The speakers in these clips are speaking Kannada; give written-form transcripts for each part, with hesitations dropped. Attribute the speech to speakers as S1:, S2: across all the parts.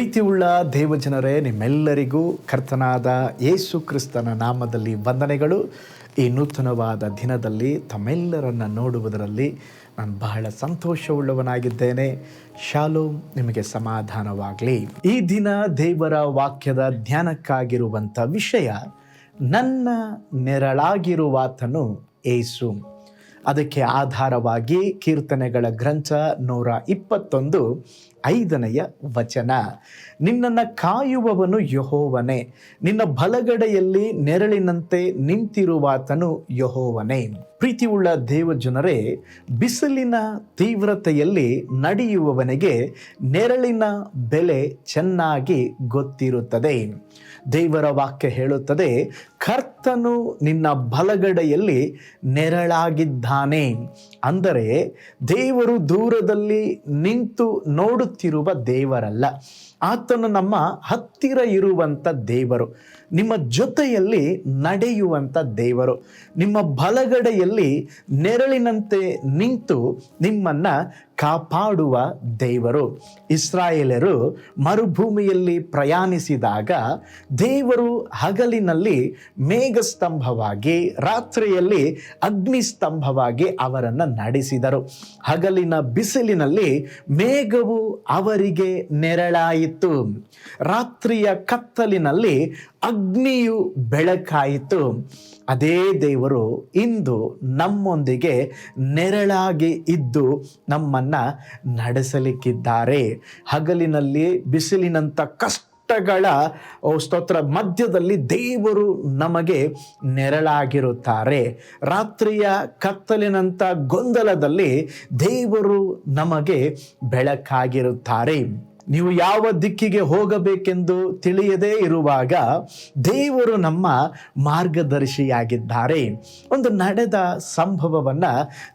S1: ಪ್ರೀತಿಯುಳ್ಳ ದೇವಜನರೇ, ನಿಮ್ಮೆಲ್ಲರಿಗೂ ಕರ್ತನಾದ ಯೇಸು ಕ್ರಿಸ್ತನ ನಾಮದಲ್ಲಿ ವಂದನೆಗಳು. ಈ ನೂತನವಾದ ದಿನದಲ್ಲಿ ತಮ್ಮೆಲ್ಲರನ್ನು ನೋಡುವುದರಲ್ಲಿ ನಾನು ಬಹಳ ಸಂತೋಷವುಳ್ಳವನಾಗಿದ್ದೇನೆ. ಶಾಲೋಮ್, ನಿಮಗೆ ಸಮಾಧಾನವಾಗಲಿ. ಈ ದಿನ ದೇವರ ವಾಕ್ಯದ ಧ್ಯಾನಕ್ಕಾಗಿರುವಂಥ ವಿಷಯ, ನನ್ನ ನೆರಳಾಗಿರುವಾತನು ಯೇಸು. ಅದಕ್ಕೆ ಆಧಾರವಾಗಿ ಕೀರ್ತನೆಗಳ ಗ್ರಂಥ 121:5 ವಚನ, ನಿನ್ನನ್ನು ಕಾಯುವವನು ಯೆಹೋವನೇ, ನಿನ್ನ ಬಲಗಡೆಯಲ್ಲಿ ನೆರಳಿನಂತೆ ನಿಂತಿರುವಾತನು ಯೆಹೋವನೇ. ಪ್ರೀತಿಯುಳ್ಳ ದೇವಜನರೇ, ಬಿಸಿಲಿನ ತೀವ್ರತೆಯಲ್ಲಿ ನಡೆಯುವವನಿಗೆ ನೆರಳಿನ ಬೆಲೆ ಚೆನ್ನಾಗಿ ಗೊತ್ತಿರುತ್ತದೆ. ದೇವರ ವಾಕ್ಯ ಹೇಳುತ್ತದೆ, ಕರ್ತನು ನಿನ್ನ ಬಲಗಡೆಯಲ್ಲಿ ನೆರಳಾಗಿದ್ದಾನೆ. ಅಂದರೆ ದೇವರು ದೂರದಲ್ಲಿ ನಿಂತು ನೋಡುತ್ತಿರುವ ದೇವರಲ್ಲ, ಆತನು ನಮ್ಮ ಹತ್ತಿರ ಇರುವಂಥ ದೇವರು, ನಿಮ್ಮ ಜೊತೆಯಲ್ಲಿ ನಡೆಯುವಂಥ ದೇವರು, ನಿಮ್ಮ ಬಲಗಡೆಯಲ್ಲಿ ನೆರಳಿನಂತೆ ನಿಂತು ನಿಮ್ಮನ್ನು ಕಾಪಾಡುವ ದೇವರು. ಇಸ್ರಾಯೇಲರು ಮರುಭೂಮಿಯಲ್ಲಿ ಪ್ರಯಾಣಿಸಿದಾಗ ದೇವರು ಹಗಲಿನಲ್ಲಿ ಮೇಘಸ್ತಂಭವಾಗಿ, ರಾತ್ರಿಯಲ್ಲಿ ಅಗ್ನಿಸ್ತಂಭವಾಗಿ ಅವರನ್ನು ನಡೆಸಿದರು. ಹಗಲಿನ ಬಿಸಿಲಿನಲ್ಲಿ ಮೇಘವು ಅವರಿಗೆ ನೆರಳಾಯಿತು, ರಾತ್ರಿಯ ಕತ್ತಲಿನಲ್ಲಿ ಅಗ್ನಿಯು ಬೆಳಕಾಯಿತು. ಅದೇ ದೇವರು ಇಂದು ನಮ್ಮೊಂದಿಗೆ ನೆರಳಾಗಿ ಇದ್ದು ನಮ್ಮನ್ನು ನಡೆಸಲಿಕ್ಕಿದ್ದಾರೆ. ಹಗಲಿನಲ್ಲಿ ಬಿಸಿಲಿನಂಥ ಕಷ್ಟಗಳ ಸ್ತೋತ್ರ ಮಧ್ಯದಲ್ಲಿ ದೇವರು ನಮಗೆ ನೆರಳಾಗಿರುತ್ತಾರೆ. ರಾತ್ರಿಯ ಕತ್ತಲಿನಂಥ ಗೊಂದಲದಲ್ಲಿ ದೇವರು ನಮಗೆ ಬೆಳಕಾಗಿರುತ್ತಾರೆ. ನೀವು ಯಾವ ದಿಕ್ಕಿಗೆ ಹೋಗಬೇಕೆಂದು ತಿಳಿಯದೇ ಇರುವಾಗ ದೇವರು ನಮ್ಮ ಮಾರ್ಗದರ್ಶಿಯಾಗಿದ್ದಾರೆ. ಒಂದು ನಡೆದ ಸಂಭವವನ್ನು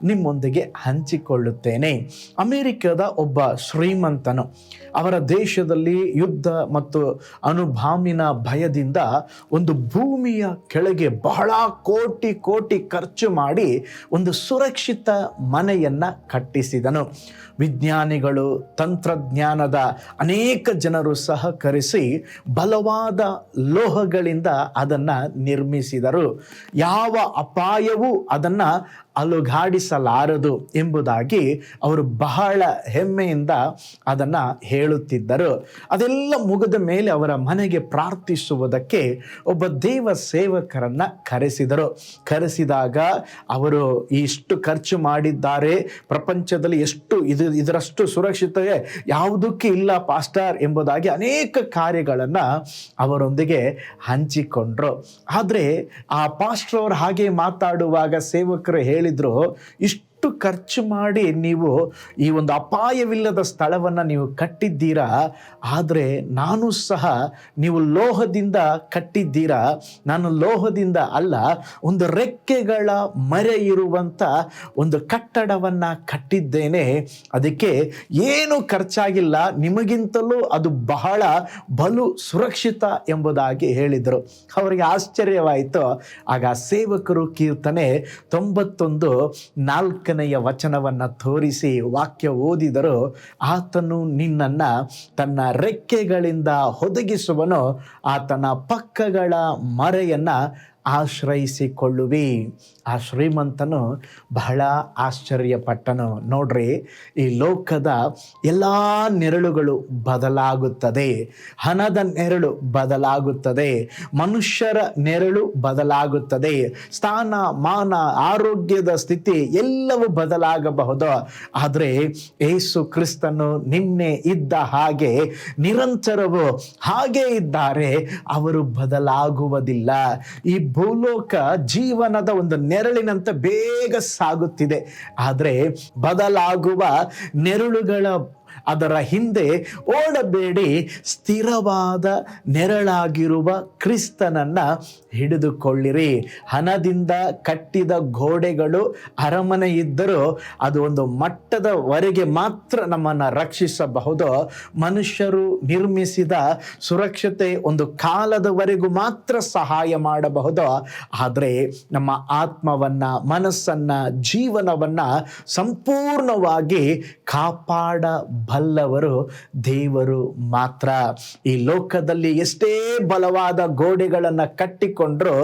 S1: ನಿಮ್ಮೊಂದಿಗೆ ಹಂಚಿಕೊಳ್ಳುತ್ತೇನೆ. ಅಮೆರಿಕದ ಒಬ್ಬ ಶ್ರೀಮಂತನು ಅವರ ದೇಶದಲ್ಲಿ ಯುದ್ಧ ಮತ್ತು ಅಣುಬಾಂಬಿನ ಭಯದಿಂದ ಒಂದು ಭೂಮಿಯ ಕೆಳಗೆ ಬಹಳ ಕೋಟಿ ಕೋಟಿ ಖರ್ಚು ಮಾಡಿ ಒಂದು ಸುರಕ್ಷಿತ ಮನೆಯನ್ನು ಕಟ್ಟಿಸಿದನು. ವಿಜ್ಞಾನಿಗಳು, ತಂತ್ರಜ್ಞಾನದ ಅನೇಕ ಜನರು ಸಹಕರಿಸಿ ಬಲವಾದ ಲೋಹಗಳಿಂದ ಅದನ್ನು ನಿರ್ಮಿಸಿದರು. ಯಾವ ಅಪಾಯವೂ ಅದನ್ನು ಅಲುಗಾಡಿಸಲಾರದು ಎಂಬುದಾಗಿ ಅವರು ಬಹಳ ಹೆಮ್ಮೆಯಿಂದ ಅದನ್ನು ಹೇಳುತ್ತಿದ್ದರು. ಅದೆಲ್ಲ ಮುಗಿದ ಮೇಲೆ ಅವರ ಮನೆಗೆ ಪ್ರಾರ್ಥಿಸುವುದಕ್ಕೆ ಒಬ್ಬ ದೇವ ಸೇವಕರನ್ನು ಕರೆಸಿದಾಗ ಅವರು ಇಷ್ಟು ಖರ್ಚು ಮಾಡಿದ್ದಾರೆ, ಪ್ರಪಂಚದಲ್ಲಿ ಎಷ್ಟು ಇದರಷ್ಟು ಸುರಕ್ಷತೆ ಯಾವುದಕ್ಕೆ ಇಲ್ಲ ಪಾಸ್ಟರ್ ಎಂಬುದಾಗಿ ಅನೇಕ ಕಾರ್ಯಗಳನ್ನು ಅವರೊಂದಿಗೆ ಹಂಚಿಕೊಂಡ್ರು. ಆದರೆ ಆ ಪಾಸ್ಟರ್ ಅವರು ಹಾಗೆ ಮಾತಾಡುವಾಗ ಸೇವಕರು ಹೇಳಿದ್ರು, ಇಷ್ಟು ಖರ್ಚು ಮಾಡಿ ನೀವು ಈ ಒಂದು ಅಪಾಯವಿಲ್ಲದ ಸ್ಥಳವನ್ನು ನೀವು ಕಟ್ಟಿದ್ದೀರಾ, ಆದರೆ ನಾನು ಸಹ ನೀವು ಲೋಹದಿಂದ ಕಟ್ಟಿದ್ದೀರಾ, ನಾನು ಲೋಹದಿಂದ ಅಲ್ಲ, ಒಂದು ರೆಕ್ಕೆಗಳ ಮರೆ ಇರುವಂಥ ಒಂದು ಕಟ್ಟಡವನ್ನು ಕಟ್ಟಿದ್ದೇನೆ, ಅದಕ್ಕೆ ಏನು ಖರ್ಚಾಗಿಲ್ಲ, ನಿಮಗಿಂತಲೂ ಅದು ಬಹಳ ಬಲು ಸುರಕ್ಷಿತ ಎಂಬುದಾಗಿ ಹೇಳಿದರು. ಅವರಿಗೆ ಆಶ್ಚರ್ಯವಾಯಿತು. ಆಗ ಸೇವಕರು ಕೀರ್ತನೆ 91:4 ವಚನವನ್ನು ತೋರಿಸಿ ವಾಕ್ಯ ಓದಿದರು. ಆತನು ನಿನ್ನನ್ನು ತನ್ನ ರೆಕ್ಕೆಗಳಿಂದ ಒದಗಿಸುವನು, ಆತನ ಪಕ್ಕಗಳ ಮರೆಯನ್ನು ಆಶ್ರಯಿಸಿಕೊಳ್ಳುವಿ. ಆ ಶ್ರೀಮಂತನು ಬಹಳ ಆಶ್ಚರ್ಯಪಟ್ಟನು. ನೋಡ್ರಿ, ಈ ಲೋಕದ ಎಲ್ಲ ನೆರಳುಗಳು ಬದಲಾಗುತ್ತದೆ. ಹಣದ ನೆರಳು ಬದಲಾಗುತ್ತದೆ, ಮನುಷ್ಯರ ನೆರಳು ಬದಲಾಗುತ್ತದೆ, ಸ್ಥಾನ ಮಾನ ಆರೋಗ್ಯದ ಸ್ಥಿತಿ ಎಲ್ಲವೂ ಬದಲಾಗಬಹುದು. ಆದರೆ ಯೇಸು ಕ್ರಿಸ್ತನು ನಿನ್ನೆ ಇದ್ದ ಹಾಗೆ ನಿರಂತರವೂ ಹಾಗೇ ಇದ್ದಾರೆ, ಅವರು ಬದಲಾಗುವುದಿಲ್ಲ. ಈ ಭೂಲೋಕ ಜೀವನದ ಒಂದು ನೆರಳಿನಂತೆ ಬೇಗ ಸಾಗುತ್ತಿದೆ, ಆದರೆ ಬದಲಾಗುವ ನೆರಳುಗಳ ಅದರ ಹಿಂದೆ ಓಡಬೇಡಿ, ಸ್ಥಿರವಾದ ನೆರಳಾಗಿರುವ ಕ್ರಿಸ್ತನನ್ನು ಹಿಡಿದುಕೊಳ್ಳಿರಿ. ಹಣದಿಂದ ಕಟ್ಟಿದ ಗೋಡೆಗಳು ಅರಮನೆ ಇದ್ದರೂ ಅದು ಒಂದು ಮಟ್ಟದವರೆಗೆ ಮಾತ್ರ ನಮ್ಮನ್ನು ರಕ್ಷಿಸಬಹುದು. ಮನುಷ್ಯರು ನಿರ್ಮಿಸಿದ ಸುರಕ್ಷತೆ ಒಂದು ಕಾಲದವರೆಗೂ ಮಾತ್ರ ಸಹಾಯ ಮಾಡಬಹುದು. ಆದರೆ ನಮ್ಮ ಆತ್ಮವನ್ನು, ಮನಸ್ಸನ್ನು, ಜೀವನವನ್ನು ಸಂಪೂರ್ಣವಾಗಿ ಕಾಪಾಡ ಬಲ್ಲವರು ದೇವರು ಮಾತ್ರ. ಈ ಲೋಕದಲ್ಲಿ ಎಷ್ಟೇ ಬಲವಾದ ಗೋಡೆಗಳನ್ನು ಕಟ್ಟಿಕೊಂಡ್ರೂ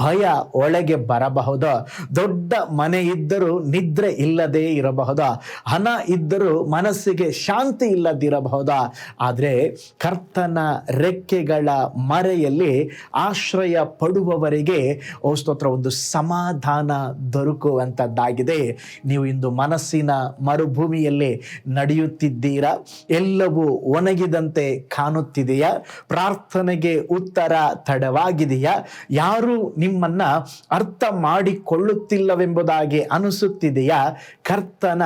S1: ಭಯ ಒಳಗೆ ಬರಬಹುದು. ದೊಡ್ಡ ಮನೆ ಇದ್ದರೂ ನಿದ್ರೆ ಇಲ್ಲದೆ ಇರಬಹುದು, ಹಣ ಇದ್ದರೂ ಮನಸ್ಸಿಗೆ ಶಾಂತಿ ಇಲ್ಲದಿರಬಹುದು. ಆದರೆ ಕರ್ತನ ರೆಕ್ಕೆಗಳ ಮರೆಯಲ್ಲಿ ಆಶ್ರಯ ಪಡುವವರಿಗೆ ಸ್ತೋತ್ರ ಒಂದು ಸಮಾಧಾನ ದೊರಕುವಂಥದ್ದಾಗಿದೆ. ನೀವು ಇಂದು ಮನಸ್ಸಿನ ಮರುಭೂಮಿಯಲ್ಲಿ ನಡೆಯುತ್ತಿದ್ದೀರಾ? ಎಲ್ಲವೂ ಒಣಗಿದಂತೆ ಕಾಣುತ್ತಿದೆಯಾ? ಪ್ರಾರ್ಥನೆಗೆ ಉತ್ತರ ತಡವಾಗಿದೆಯಾ? ಯಾರು ನಿಮ್ಮನ್ನ ಅರ್ಥ ಮಾಡಿಕೊಳ್ಳುತ್ತಿಲ್ಲವೆಂಬುದಾಗಿ ಅನಿಸುತ್ತಿದೆಯಾ? ಕರ್ತನ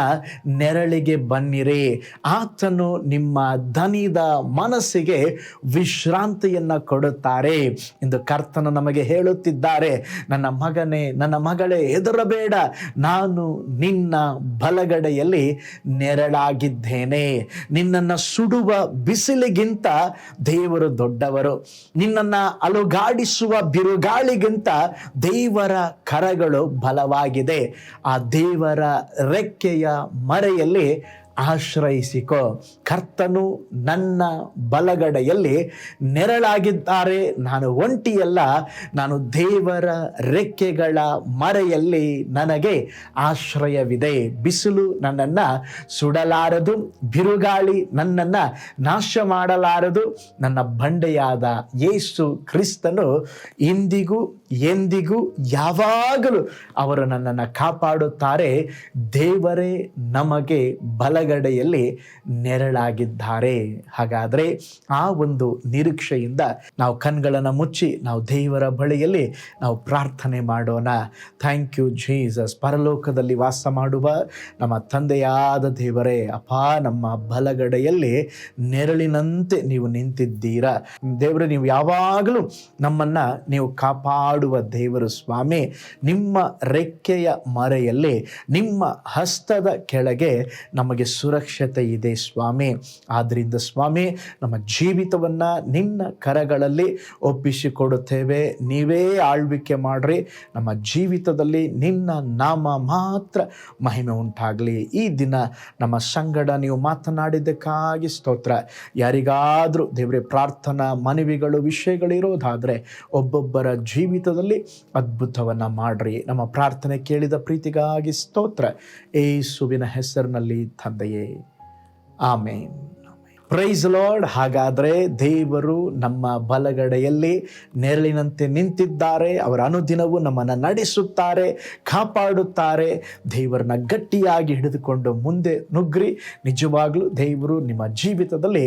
S1: ನೆರಳಿಗೆ ಬನ್ನಿರಿ. ಆತನು ನಿಮ್ಮ ದನಿದ ಮನಸ್ಸಿಗೆ ವಿಶ್ರಾಂತಿಯನ್ನ ಕೊಡುತ್ತಾರೆ ಎಂದು ಕರ್ತನು ನಮಗೆ ಹೇಳುತ್ತಿದ್ದಾರೆ. ನನ್ನ ಮಗನೇ, ನನ್ನ ಮಗಳೇ, ಹೆದರಬೇಡ, ನಾನು ನಿನ್ನ ಬಲಗಡೆಯಲ್ಲಿ ನೆರಳಾಗಿದ್ದೇನೆ. ನಿನ್ನನ್ನು ಸುಡುವ ಬಿಸಿಲಿಗಿಂತ ದೇವರು ದೊಡ್ಡವರು. ನಿನ್ನನ್ನು ಅಲುಗಾಡಿಸುವ ಬಿರುಗಾಳಿಗಿಂತ ದೇವರ ಕರಗಳು ಬಲವಾಗಿದೆ. ಆ ದೇವರ ರೆಕ್ಕೆಯ ಮರೆಯಲ್ಲಿ ಆಶ್ರಯಿಸಿಕೋ. ಕರ್ತನು ನನ್ನ ಬಲಗಡೆಯಲ್ಲಿ ನೆರಳಾಗಿದ್ದಾರೆ. ನಾನು ಒಂಟಿಯಲ್ಲ, ನಾನು ದೇವರ ರೆಕ್ಕೆಗಳ ಮರೆಯಲ್ಲಿ ನನಗೆ ಆಶ್ರಯವಿದೆ. ಬಿಸಿಲು ನನ್ನನ್ನು ಸುಡಲಾರದು, ಬಿರುಗಾಳಿ ನನ್ನನ್ನು ನಾಶ ಮಾಡಲಾರದು. ನನ್ನ ಬಂಡೆಯಾದ ಯೇಸು ಕ್ರಿಸ್ತನು ಇಂದಿಗೂ ಎಂದಿಗೂ ಯಾವಾಗಲೂ ಅವರು ನನ್ನನ್ನು ಕಾಪಾಡುತ್ತಾರೆ. ದೇವರೇ ನಮಗೆ ಬಲಗಡೆಯಲ್ಲಿ ನೆರಳಾಗಿದ್ದಾರೆ. ಹಾಗಾದರೆ ಆ ಒಂದು ನಿರೀಕ್ಷೆಯಿಂದ ನಾವು ಕಣ್ಗಳನ್ನು ಮುಚ್ಚಿ ನಾವು ದೇವರ ಬಳಿಯಲ್ಲಿ ನಾವು ಪ್ರಾರ್ಥನೆ ಮಾಡೋಣ. Thank you Jesus. ಪರಲೋಕದಲ್ಲಿ ವಾಸ ಮಾಡುವ ನಮ್ಮ ತಂದೆಯಾದ ದೇವರೇ, ಅಪ್ಪ, ನಮ್ಮ ಬಲಗಡೆಯಲ್ಲಿ ನೆರಳಿನಂತೆ ನೀವು ನಿಂತಿದ್ದೀರಾ. ದೇವರೇ, ನೀವು ಯಾವಾಗಲೂ ನಮ್ಮನ್ನು ನೀವು ಕಾಪಾಡುವ ದೇವರು ಸ್ವಾಮಿ. ನಿಮ್ಮ ರೆಕ್ಕೆಯ ಮರೆಯಲ್ಲಿ, ನಿಮ್ಮ ಹಸ್ತದ ಕೆಳಗೆ ನಮಗೆ ಸುರಕ್ಷತೆ ಇದೆ ಸ್ವಾಮಿ. ಆದ್ದರಿಂದ ಸ್ವಾಮಿ, ನಮ್ಮ ಜೀವಿತವನ್ನು ನಿನ್ನ ಕರಗಳಲ್ಲಿ ಒಪ್ಪಿಸಿಕೊಡುತ್ತೇವೆ. ನೀವೇ ಆಳ್ವಿಕೆ ಮಾಡ್ರಿ. ನಮ್ಮ ಜೀವಿತದಲ್ಲಿ ನಿನ್ನ ನಾಮ ಮಾತ್ರ ಮಹಿಮೆ ಉಂಟಾಗಲಿ. ಈ ದಿನ ನಮ್ಮ ಸಂಗಡ ನೀವು ಮಾತನಾಡಿದ್ದಕ್ಕಾಗಿ ಸ್ತೋತ್ರ. ಯಾರಿಗಾದರೂ ದೇವರೇ ಪ್ರಾರ್ಥನಾ ಮನವಿಗಳು, ವಿಷಯಗಳು ಇರೋದಾದರೆ ಒಬ್ಬೊಬ್ಬರ ಜೀವಿತದಲ್ಲಿ ಅದ್ಭುತವನ್ನು ಮಾಡ್ರಿ. ನಮ್ಮ ಪ್ರಾರ್ಥನೆ ಕೇಳಿದ ಪ್ರೀತಿಗಾಗಿ ಸ್ತೋತ್ರ, ಯೇಸುವಿನ ಹೆಸರಿನಲ್ಲಿ ತಂದೆಯೇ, ಆಮೇನ್. Price lord. ಹಾಗಾದರೆ ದೇವರು ನಮ್ಮ ಬಲಗಡೆಯಲ್ಲಿ ನೆರಳಿನಂತೆ ನಿಂತಿದ್ದಾರೆ. ಅವರ ಅನುದಿನವೂ ನಮ್ಮನ್ನು ನಡೆಸುತ್ತಾರೆ, ಕಾಪಾಡುತ್ತಾರೆ. ದೇವರನ್ನ ಗಟ್ಟಿಯಾಗಿ ಹಿಡಿದುಕೊಂಡು ಮುಂದೆ ನುಗ್ಗ್ರಿ. ನಿಜವಾಗ್ಲೂ ದೇವರು ನಿಮ್ಮ ಜೀವಿತದಲ್ಲಿ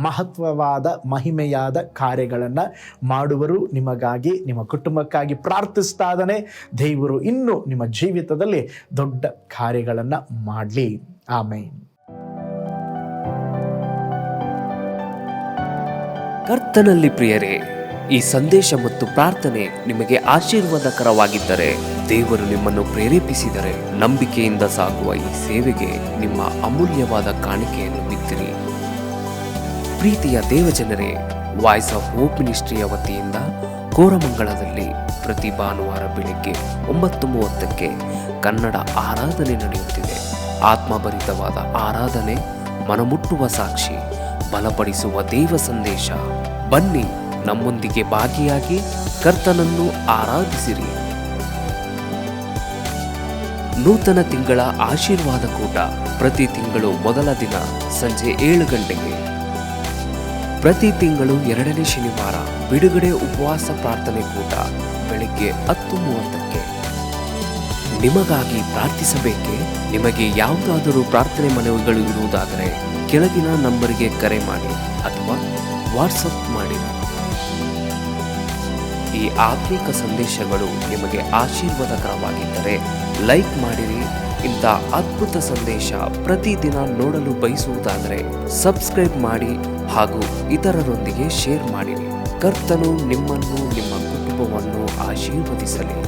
S1: ಮಹತ್ವವಾದ, ಮಹಿಮೆಯಾದ ಕಾರ್ಯಗಳನ್ನು ಮಾಡುವರು. ನಿಮಗಾಗಿ, ನಿಮ್ಮ ಕುಟುಂಬಕ್ಕಾಗಿ ಪ್ರಾರ್ಥಿಸ್ತಾ ಇದ್ದಾನೆ. ದೇವರು ಇನ್ನೂ ನಿಮ್ಮ ಜೀವಿತದಲ್ಲಿ ದೊಡ್ಡ ಕಾರ್ಯಗಳನ್ನು ಮಾಡಲಿ. ಆಮೇನ್.
S2: ಕರ್ತನಲ್ಲಿ ಪ್ರಿಯರೇ, ಈ ಸಂದೇಶ ಮತ್ತು ಪ್ರಾರ್ಥನೆ ನಿಮಗೆ ಆಶೀರ್ವಾದಕರವಾಗಿದ್ದರೆ, ದೇವರು ನಿಮ್ಮನ್ನು ಪ್ರೇರೇಪಿಸಿದರೆ, ನಂಬಿಕೆಯಿಂದ ಸಾಗುವ ಈ ಸೇವೆಗೆ ನಿಮ್ಮ ಅಮೂಲ್ಯವಾದ ಕಾಣಿಕೆಯನ್ನು ಬಿತ್ತಿರಿ. ಪ್ರೀತಿಯ ದೇವಜನರೇ, ವಾಯ್ಸ್ ಆಫ್ ಹೋಪ್ ಮಿನಿಸ್ಟ್ರಿಯ ವತಿಯಿಂದ ಕೋರಮಂಗಲದಲ್ಲಿ ಪ್ರತಿ ಭಾನುವಾರ ಬೆಳಿಗ್ಗೆ 9:30ಕ್ಕೆ ಕನ್ನಡ ಆರಾಧನೆ ನಡೆಯುತ್ತಿದೆ. ಆತ್ಮಭರಿತವಾದ ಆರಾಧನೆ, ಮನಮುಟ್ಟುವ ಸಾಕ್ಷಿ, ಬಲಪಡಿಸುವ ದೇವ ಸಂದೇಶ. ಬನ್ನಿ, ನಮ್ಮೊಂದಿಗೆ ಭಾಗಿಯಾಗಿ ಕರ್ತನನ್ನು ಆರಾಧಿಸಿರಿ. ನೂತನ ತಿಂಗಳ ಆಶೀರ್ವಾದ ಕೂಟ ಪ್ರತಿ ತಿಂಗಳು ಮೊದಲ ದಿನ ಸಂಜೆ 7 ಗಂಟೆಗೆ. ಪ್ರತಿ ತಿಂಗಳು 2ನೇ ಶನಿವಾರ ಬಿಡುಗಡೆ ಉಪವಾಸ ಪ್ರಾರ್ಥನೆ ಕೂಟ ಬೆಳಿಗ್ಗೆ 10:30ಕ್ಕೆ. ನಿಮಗಾಗಿ ಪ್ರಾರ್ಥಿಸಬೇಕೆ? ನಿಮಗೆ ಯಾವುದಾದರೂ ಪ್ರಾರ್ಥನೆ ಮನವಿಗಳು ಇರುವುದಾದರೆ ಕೆಳಗಿನ ನಂಬರಿಗೆ ಕರೆ ಮಾಡಿ ಅಥವಾ ವಾಟ್ಸಪ್ ಮಾಡಿ. ಈ ಆತ್ಮಿಕ ಸಂದೇಶಗಳು ನಿಮಗೆ ಆಶೀರ್ವಾದಕರವಾಗಿದ್ದರೆ ಲೈಕ್ ಮಾಡಿರಿ. ಇಂಥ ಅದ್ಭುತ ಸಂದೇಶ ಪ್ರತಿದಿನ ನೋಡಲು ಬಯಸುವುದಾದರೆ ಸಬ್ಸ್ಕ್ರೈಬ್ ಮಾಡಿ ಹಾಗೂ ಇತರರೊಂದಿಗೆ ಶೇರ್ ಮಾಡಿರಿ. ಕರ್ತನು ನಿಮ್ಮನ್ನು, ನಿಮ್ಮ ಕುಟುಂಬವನ್ನು ಆಶೀರ್ವದಿಸಲಿ.